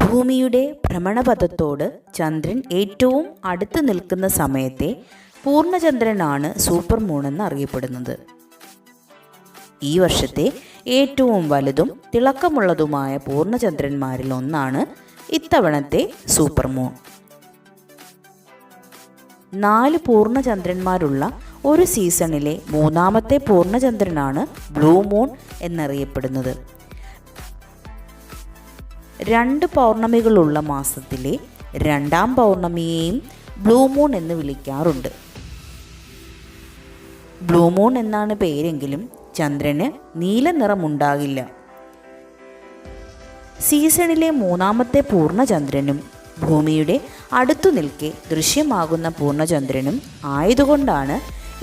ഭൂമിയുടെ ഭ്രമണപഥത്തോട് ചന്ദ്രൻ ഏറ്റവും അടുത്ത് നിൽക്കുന്ന സമയത്തെ പൂർണ്ണചന്ദ്രനാണ് സൂപ്പർ മൂൺ എന്ന് അറിയപ്പെടുന്നത്. ഈ വർഷത്തെ ഏറ്റവും വലുതും തിളക്കമുള്ളതുമായ പൂർണ്ണചന്ദ്രന്മാരിൽ ഒന്നാണ് ഇത്തവണത്തെ സൂപ്പർ മൂൺ. 4 പൂർണ്ണചന്ദ്രന്മാരുള്ള ഒരു സീസണിലെ മൂന്നാമത്തെ പൂർണ്ണചന്ദ്രനാണ് ബ്ലൂ മൂൺ എന്നറിയപ്പെടുന്നത്. 2 പൗർണമികളുള്ള മാസത്തിലെ 2ാം പൗർണമിയെയും ബ്ലൂ മൂൺ എന്ന് വിളിക്കാറുണ്ട്. ബ്ലൂ മൂൺ എന്നാണ് പേരെങ്കിലും ചന്ദ്രന് നീല നിറമുണ്ടാകില്ല. സീസണിലെ മൂന്നാമത്തെ പൂർണ്ണചന്ദ്രനും ഭൂമിയുടെ അടുത്തു നിൽക്കെ ദൃശ്യമാകുന്ന പൂർണ്ണചന്ദ്രനും ആയതുകൊണ്ടാണ്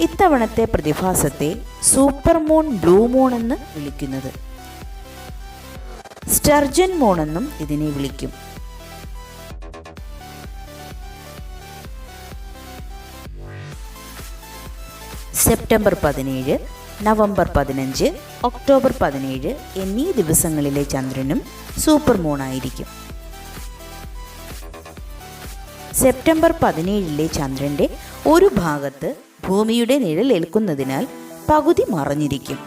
ഇത്തവണത്തെ പ്രതിഭാസത്തെ സൂപ്പർ മൂൺ ബ്ലൂ മൂൺ എന്ന് വിളിക്കുന്നത്. സ്റ്റർജൻ മൂൺ എന്നും ഇതിനെ വിളിക്കും. സെപ്റ്റംബർ 17, നവംബർ 15, ഒക്ടോബർ 17 എന്നീ ദിവസങ്ങളിലെ ചന്ദ്രനും സൂപ്പർ മൂണായിരിക്കും. സെപ്റ്റംബർ 17 ചന്ദ്രൻ്റെ ഒരു ഭാഗത്ത് ഭൂമിയുടെ നിഴലേൽക്കുന്നതിനാൽ പകുതി മറഞ്ഞിരിക്കും.